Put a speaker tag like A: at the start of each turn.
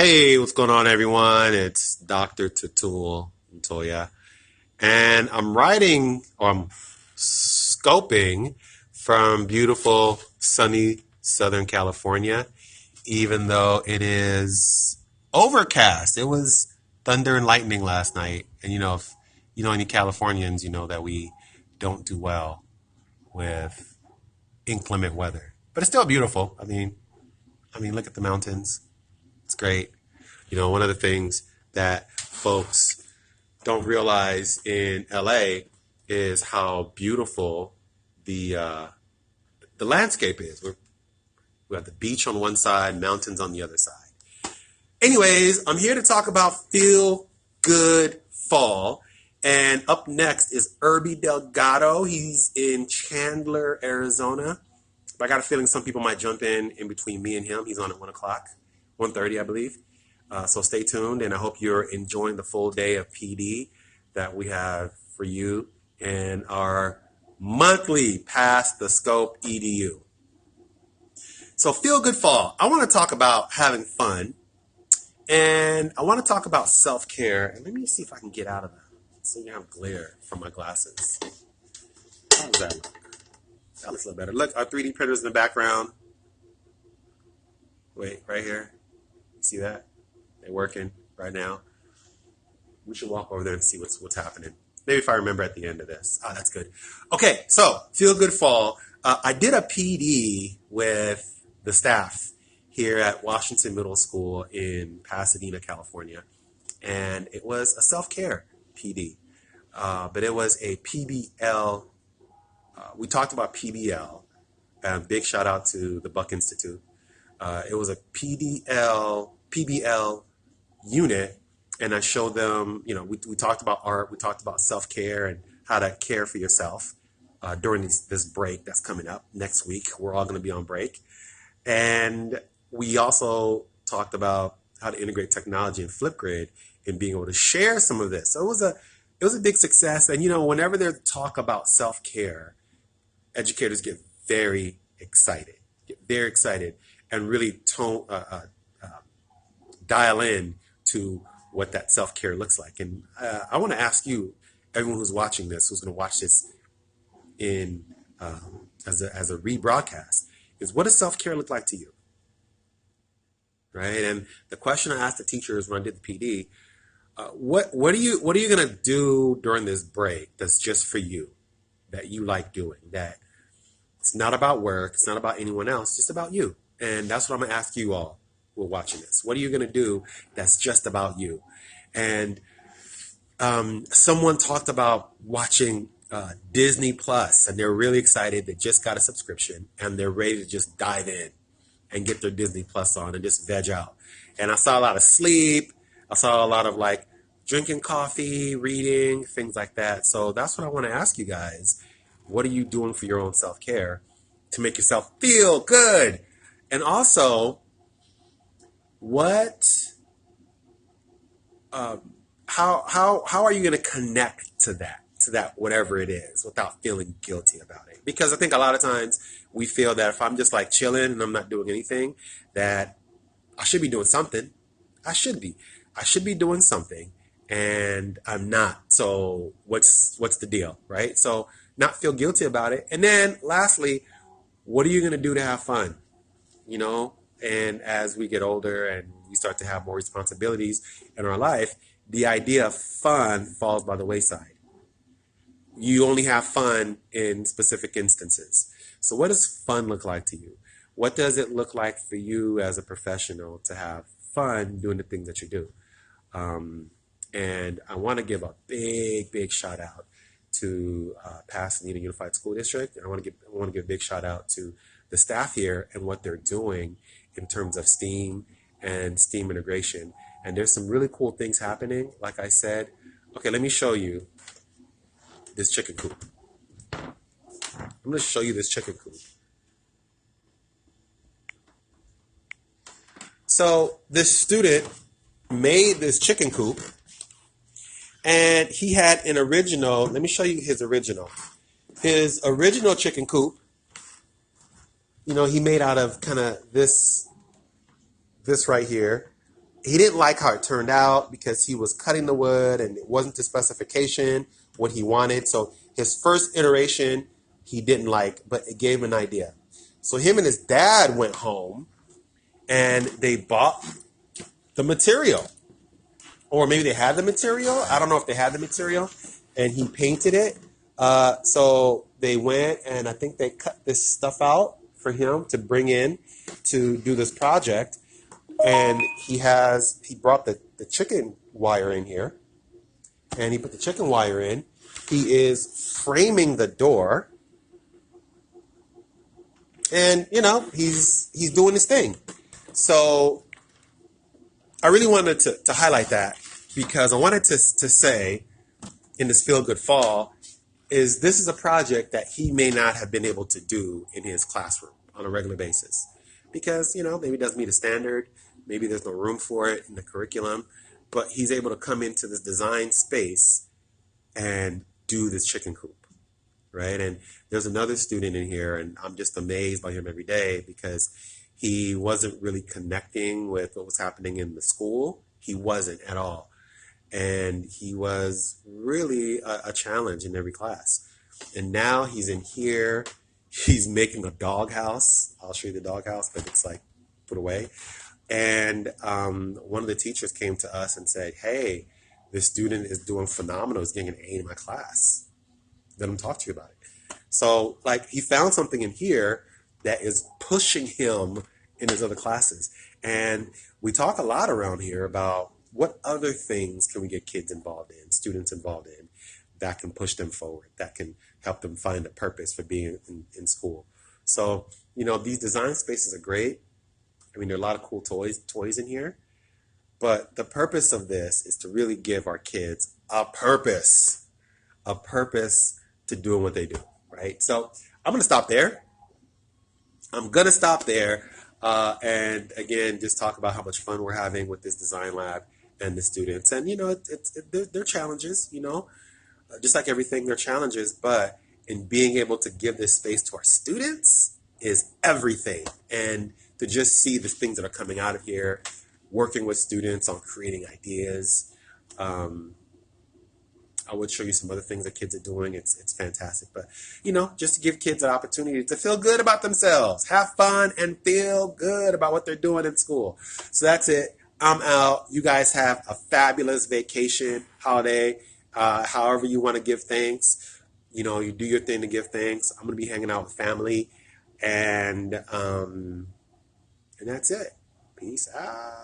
A: Hey, what's going on, everyone? It's Dr. Toutoule Ntoya, and I'm writing or I'm scoping from beautiful, sunny Southern California, even though it is overcast. It was thunder and lightning last night, and if you know any Californians, you know that we don't do well with inclement weather, but it's still beautiful. I mean, look at the mountains. It's great. One of the things that folks don't realize in LA is how beautiful the landscape is. We have the beach on one side, mountains on the other side. Anyways, I'm here to talk about Feel Good Fall. And up next is Irby Delgado. He's in Chandler, Arizona. But I got a feeling some people might jump in between me and him. He's on at 1 o'clock, 1:30, I believe. So stay tuned, and I hope you're enjoying the full day of PD that we have for you in our monthly Pass the Scope EDU. So Feel Good Fall. I want to talk about having fun, and I want to talk about self-care. And let me see if I can get out of that. So you have glare from my glasses. How does that look? That looks a little better. Look, our 3D printers in the background. Wait, right here. You see that? They're working right now. We should walk over there and see what's happening. Maybe if I remember at the end of this. Oh, that's good. Okay, so Feel Good Fall. I did a PD with the staff here at Washington Middle School in Pasadena, California. And it was a self-care PD. But it was a PBL. We talked about PBL. Big shout out to the Buck Institute. It was a PBL unit, and I showed them, we talked about art, we talked about self-care and how to care for yourself during this break that's coming up next week. We're all going to be on break. And we also talked about how to integrate technology in Flipgrid and being able to share some of this. So it was a big success. And, whenever there's talk about self-care, educators get very excited, and really dial in to what that self-care looks like. And I want to ask you, everyone who's watching this, who's going to watch this in as a rebroadcast, is what does self-care look like to you? Right? And the question I asked the teachers when I did the PD, what are you going to do during this break that's just for you, that you like doing, that it's not about work, it's not about anyone else, it's just about you. And that's what I'm going to ask you all who are watching this. What are you going to do that's just about you? And someone talked about watching Disney Plus, and they're really excited. They just got a subscription, and they're ready to just dive in and get their Disney Plus on and just veg out. And I saw a lot of sleep. I saw a lot of drinking coffee, reading, things like that. So that's what I want to ask you guys. What are you doing for your own self-care to make yourself feel good? And also, how are you going to connect to that whatever it is without feeling guilty about it? Because I think a lot of times we feel that if I'm just chilling and I'm not doing anything, that I should be doing something. I should be doing something, and I'm not. So what's the deal, right? So not feel guilty about it. And then lastly, what are you going to do to have fun? And as we get older and we start to have more responsibilities in our life, the idea of fun falls by the wayside. You only have fun in specific instances. So what does fun look like to you? What does it look like for you as a professional to have fun doing the things that you do? And I want to give a big shout out to Pasadena Unified School District. I want to give a big shout out to the staff here and what they're doing in terms of STEAM and STEAM integration. And there's some really cool things happening. Like I said, okay, let me show you this chicken coop. I'm going to show you this chicken coop. So this student made this chicken coop, and he had an original. Let me show you his original. His original chicken coop, he made out of kind of this right here. he didn't like how it turned out because he was cutting the wood and it wasn't to specification what he wanted. So his first iteration he didn't like, but it gave him an idea. So him and his dad went home and they bought the material. Or maybe they had the material. I don't know if they had the material. And he painted it. So they went and I think they cut this stuff out for him to bring in to do this project. And he brought the chicken wire in here. And he put the chicken wire in. He is framing the door. And, he's doing his thing. So I really wanted to highlight that because I wanted to say in this Feel Good Fall is this is a project that he may not have been able to do in his classroom on a regular basis because, maybe it doesn't meet a standard. Maybe there's no room for it in the curriculum, but he's able to come into this design space and do this chicken coop, right? And there's another student in here, and I'm just amazed by him every day because he wasn't really connecting with what was happening in the school. He wasn't at all. And he was really a challenge in every class. And now he's in here. He's making a doghouse. I'll show you the doghouse, but it's like put away. And one of the teachers came to us and said, hey, this student is doing phenomenal. He's getting an A in my class. Let him talk to you about it. So he found something in here that is pushing him in his other classes. And we talk a lot around here about what other things can we get kids involved in, students involved in, that can push them forward, that can help them find a purpose for being in school. So, these design spaces are great. I mean, there are a lot of cool toys in here. But the purpose of this is to really give our kids a purpose to doing what they do, right? So I'm going to stop there. And again, just talk about how much fun we're having with this design lab and the students. And, they're challenges, just like everything, they're challenges. But in being able to give this space to our students is everything. And to just see the things that are coming out of here, working with students on creating ideas. I would show you some other things that kids are doing. It's fantastic. But, just to give kids an opportunity to feel good about themselves, have fun, and feel good about what they're doing in school. So that's it. I'm out. You guys have a fabulous vacation, holiday, however you want to give thanks. You do your thing to give thanks. I'm going to be hanging out with family. And that's it. Peace out.